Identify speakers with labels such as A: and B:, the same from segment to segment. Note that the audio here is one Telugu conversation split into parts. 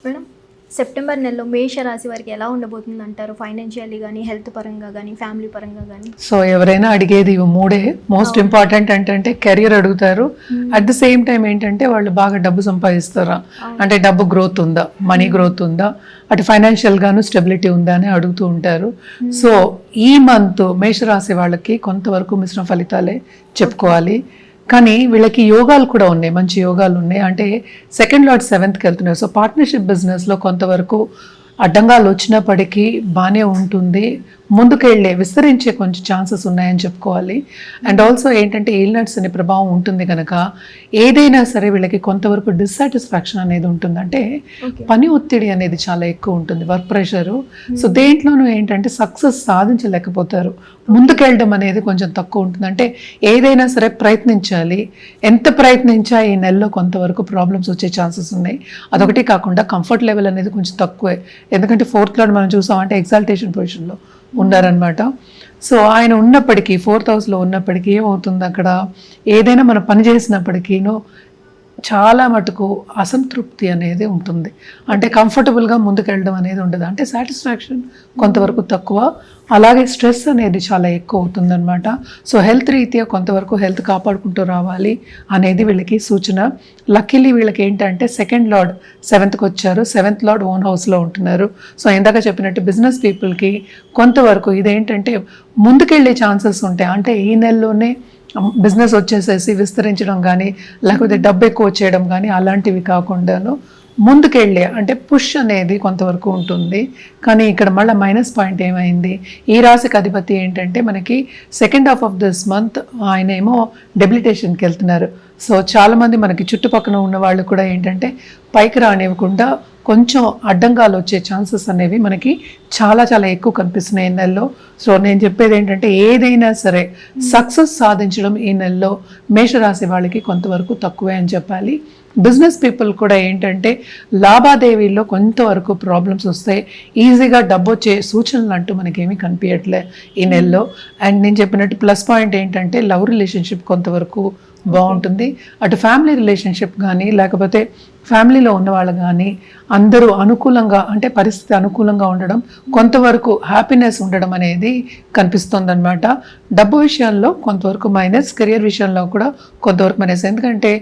A: మేడం, సెప్టెంబర్ నెలలో మేషరాశి వారికి ఎలా ఉండబోతుంది అంటారు? ఫైనాన్షియల్లీ కానీ, హెల్త్ పరంగా కానీ, ఫ్యామిలీ పరంగా కానీ.
B: సో ఎవరైనా అడిగేది ఇవి మూడే. మోస్ట్ ఇంపార్టెంట్ అంటే కెరియర్ అడుగుతారు. అట్ ద సేమ్ టైం ఏంటంటే వాళ్ళు బాగా డబ్బు సంపాదిస్తారా, అంటే డబ్బు గ్రోత్ ఉందా, మనీ గ్రోత్ ఉందా, అటు ఫైనాన్షియల్ గాను స్టెబిలిటీ ఉందా అని అడుగుతూ ఉంటారు. సో ఈ మంత్ మేషరాశి వాళ్ళకి కొంతవరకు మిశ్రమ ఫలితాలే చెప్పుకోవాలి. కానీ వీళ్ళకి యోగాలు కూడా ఉన్నాయి, మంచి యోగాలు ఉన్నాయి. అంటే సెకండ్ లార్డ్ 7th వెళ్తున్నారు. సో పార్ట్నర్షిప్ బిజినెస్లో కొంతవరకు అడ్డంగాలు వచ్చినప్పటికీ బాగానే ఉంటుంది, ముందుకెళ్ళే విస్తరించే కొంచెం ఛాన్సెస్ ఉన్నాయని చెప్పుకోవాలి. అండ్ ఆల్సో ఏంటంటే ఈల్నట్స్ అనే ప్రభావం ఉంటుంది కనుక ఏదైనా సరే వీళ్ళకి కొంతవరకు డిస్సాటిస్ఫాక్షన్ అనేది ఉంటుంది. అంటే పని ఒత్తిడి అనేది చాలా ఎక్కువ ఉంటుంది, వర్క్ ప్రెషరు. సో దేంట్లోనూ ఏంటంటే సక్సెస్ సాధించలేకపోతారు, ముందుకెళ్ళడం అనేది కొంచెం తక్కువ ఉంటుంది. అంటే ఏదైనా సరే ప్రయత్నించాలి, ఎంత ప్రయత్నించా ఈ నెలలో కొంతవరకు ప్రాబ్లమ్స్ వచ్చే ఛాన్సెస్ ఉన్నాయి. అదొకటి కాకుండా కంఫర్ట్ లెవెల్ అనేది కొంచెం తక్కువే, ఎందుకంటే 4th లార్డ్ మనం చూసామంటే ఎగ్జాల్టేషన్ పొజిషన్లో ఉన్నారనమాట. సో ఆయన ఉన్నప్పటికీ 4th హౌస్లో ఉన్నప్పటికీ ఏమవుతుంది, అక్కడ ఏదైనా మనం పని చేసినప్పటికీనో చాలా మటుకు అసంతృప్తి అనేది ఉంటుంది. అంటే కంఫర్టబుల్గా ముందుకెళ్ళడం అనేది ఉండదు, అంటే సాటిస్ఫాక్షన్ కొంతవరకు తక్కువ. అలాగే స్ట్రెస్ అనేది చాలా ఎక్కువ అవుతుందన్నమాట. సో హెల్త్ రీత్యా కొంతవరకు హెల్త్ కాపాడుకుంటూ రావాలి అనేది వీళ్ళకి సూచన. లక్కీలీ వీళ్ళకి ఏంటంటే సెకండ్ లార్డ్ 7th వచ్చారు, 7th లార్డ్ ఓన్ హౌస్లో ఉంటున్నారు. సో ఇందాక చెప్పినట్టు బిజినెస్ పీపుల్కి కొంతవరకు ఇదేంటంటే ముందుకెళ్ళే ఛాన్సెస్ ఉంటాయి. అంటే ఈ నెలలోనే బిజినెస్ వచ్చేసేసి విస్తరించడం కానీ, లేకపోతే డబ్బు ఎక్కువ వచ్చేయడం కానీ అలాంటివి కాకుండాను ముందుకెళ్ళే అంటే పుష్ అనేది కొంతవరకు ఉంటుంది. కానీ ఇక్కడ మళ్ళీ మైనస్ పాయింట్ ఏమైంది, ఈ రాశికి అధిపతి ఏంటంటే మనకి second half of this month ఆయన ఏమో డెబిలిటేషన్కి వెళ్తున్నారు. సో చాలామంది మనకి చుట్టుపక్కల ఉన్న వాళ్ళు కూడా ఏంటంటే పైకి రానివ్వకుండా కొంచెం అడ్డంగాలు వచ్చే ఛాన్సెస్ అనేవి మనకి చాలా చాలా ఎక్కువ కనిపిస్తున్నాయి ఈ నెలలో. సో నేను చెప్పేది ఏంటంటే ఏదైనా సరే సక్సెస్ సాధించడం ఈ నెలలో మేషరాశి వాళ్ళకి కొంతవరకు తక్కువే అని చెప్పాలి. బిజినెస్ పీపుల్ కూడా ఏంటంటే లావాదేవీల్లో కొంతవరకు ప్రాబ్లమ్స్ వస్తాయి, ఈజీగా డబ్బు వచ్చే సూచనలు అంటూ మనకేమీ కనిపించట్లే ఈ నెలలో. అండ్ నేను చెప్పినట్టు ప్లస్ పాయింట్ ఏంటంటే లవ్ రిలేషన్షిప్ కొంతవరకు బాగుంటుంది. అటు ఫ్యామిలీ రిలేషన్షిప్ కానీ, లేకపోతే ఫ్యామిలీలో ఉన్నవాళ్ళు కానీ అందరూ అనుకూలంగా, అంటే పరిస్థితి అనుకూలంగా ఉండడం, కొంతవరకు హ్యాపీనెస్ ఉండడం అనేది కనిపిస్తుందన్నమాట. డబ్బు విషయంలో కొంతవరకు మైనస్, కెరియర్ విషయంలో కూడా కొంతవరకు మైనస్. ఎందుకంటే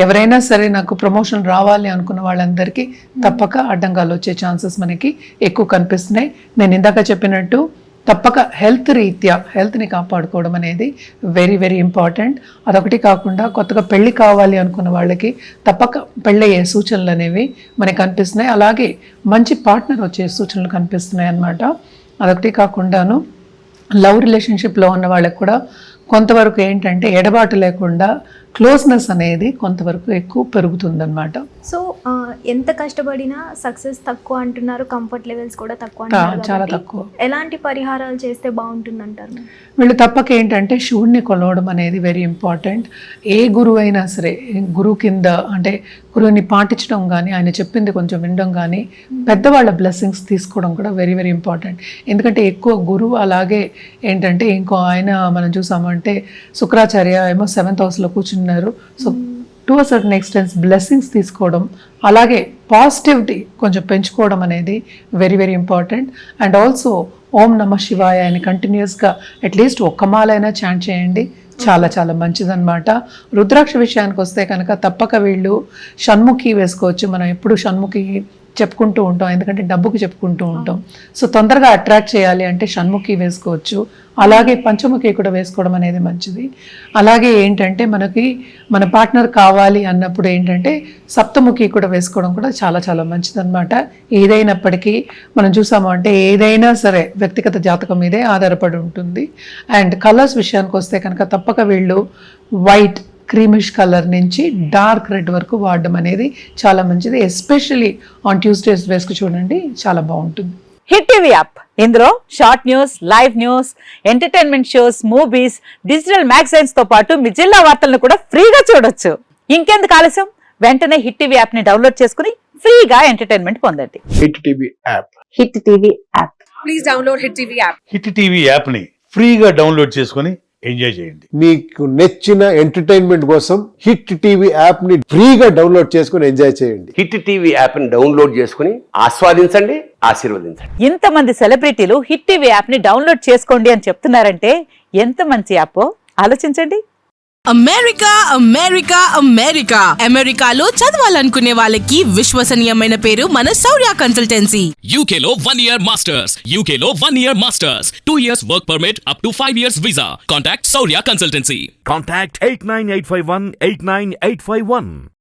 B: ఎవరైనా సరే నాకు ప్రమోషన్ రావాలి అనుకున్న వాళ్ళందరికీ తప్పక అడ్డంగాలు వచ్చే ఛాన్సెస్ మనకి ఎక్కువ కనిపిస్తున్నాయి. నేను ఇందాక చెప్పినట్టు తప్పక హెల్త్ రీత్యా హెల్త్ని కాపాడుకోవడం అనేది వెరీ వెరీ ఇంపార్టెంట్. అదొకటి కాకుండా కొత్తగా పెళ్ళి కావాలి అనుకున్న వాళ్ళకి తప్పక పెళ్ళయ్యే సూచనలు అనేవి మనకి కనిపిస్తున్నాయి. అలాగే మంచి పార్ట్నర్ వచ్చే సూచనలు కనిపిస్తున్నాయి అన్నమాట. అదొకటి కాకుండాను లవ్ రిలేషన్షిప్లో ఉన్న వాళ్ళకి కూడా కొంతవరకు ఏంటంటే ఎడబాటు లేకుండా క్లోజ్నెస్ అనేది కొంతవరకు ఎక్కువ పెరుగుతుందన్నమాట.
A: సో ఎంత కష్టపడినా సక్సెస్ తక్కువ అంటున్నారు, కంఫర్ట్ లెవెల్స్ కూడా తక్కువ అంటున్నారు.
B: చాలా తక్కువ.
A: ఎలాంటి పరిహారాలు చేస్తే బాగుంటుంది అంటారు?
B: వీళ్ళు తప్పక ఏంటంటే శివుడిని కొలవడం అనేది వెరీ ఇంపార్టెంట్. ఏ గురువు అయినా సరే గురువు కింద అంటే గురువుని పాటించడం కానీ, ఆయన చెప్పింది కొంచెం వినడం కానీ, పెద్దవాళ్ళ బ్లెస్సింగ్స్ తీసుకోవడం కూడా వెరీ వెరీ ఇంపార్టెంట్. ఎందుకంటే ఎక్కువ గురువు అలాగే ఏంటంటే ఇంకో ఆయన మనం చూసామంటే శుక్రాచార్య ఏమో 7th హౌస్లో కూర్చున్నారు. So to a certain extent blessings తీసుకోవడం, అలాగే పాజిటివిటీ కొంచెం పెంచుకోవడం అనేది very very important. And also ఓం నమ శివాయ అని కంటిన్యూస్గా అట్లీస్ట్ ఒక్క మాలైనా చాంట్ చేయండి, చాలా చాలా మంచిదన్నమాట. రుద్రాక్ష విషయానికి వస్తే కనుక తప్పక వీళ్ళు షణ్ముఖి వేసుకోవచ్చు. మనం ఎప్పుడు షణ్ముఖి చెప్పుకుంటూ ఉంటాం, ఎందుకంటే డబ్బుకి చెప్పుకుంటూ ఉంటాం. సో తొందరగా అట్రాక్ట్ చేయాలి అంటే షణ్ముఖి వేసుకోవచ్చు. అలాగే పంచముఖి కూడా వేసుకోవడం అనేది మంచిది. అలాగే ఏంటంటే మనకి మన పార్ట్నర్ కావాలి అన్నప్పుడు ఏంటంటే సప్తముఖి కూడా వేసుకోవడం కూడా చాలా చాలా మంచిదన్నమాట. ఏదైనప్పటికీ మనం చూసాము అంటే ఏదైనా సరే వ్యక్తిగత జాతకం మీదే ఆధారపడి ఉంటుంది. అండ్ కలర్స్ విషయానికి వస్తే కనుక తప్పక వీళ్ళు వైట్, క్రీమిష్ కలర్ నుంచి డార్క్ రెడ్ వరకు వాడడం అనేది చాలా మంచిది. ఎస్పెషల్లీ ఆన్ ట్యూస్డేస్ వేసుకు చూడండి, చాలా బాగుంటుంది.
C: హిట్ టీవీ యాప్, ఇందులో short news, live news, entertainment shows, movies, digital magazines తో పాటు మీ జిల్లా వార్తలను కూడా ఫ్రీగా చూడొచ్చు. ఇంకెందుకు ఆలస్యం, వెంటనే హిట్ టీవీ యాప్ ని డౌన్లోడ్ చేసుకుని ఫ్రీగా ఎంటర్టైన్మెంట్ పొందండి.
D: Hit TV app.
C: Hit TV app.
E: Please download hit TV app.
D: Hit TV app ని ఫ్రీగా డౌన్లోడ్ చేసుకొని ఎంజాయ్ చేయండి.
E: మీకు నచ్చిన ఎంటర్టైన్మెంట్ కోసం హిట్ టీవీ యాప్ ని ఫ్రీగా డౌన్లోడ్ చేసుకుని ఎంజాయ్ చేయండి.
F: హిట్ టీవీ యాప్ ని డౌన్లోడ్ చేసుకుని ఆస్వాదించండి, ఆశీర్వదించండి.
C: ఇంతమంది సెలబ్రిటీలు హిట్ టీవీ యాప్ ని డౌన్లోడ్ చేసుకోండి అని చెప్తున్నారంటే ఎంత మంచి యాప్ ఆలోచించండి.
G: అమెరికా అమెరికా అమెరికా అమెరికాలో చదవాలనుకునే వాళ్ళకి విశ్వసనీయమైన పేరు మన శౌర్య కన్సల్టెన్సీ.
H: UK లో 1 year masters. UK లో 1 year masters. 2 years work permit up to 5 years visa. Contact Saurya Consultancy.
D: Contact 89851 89851.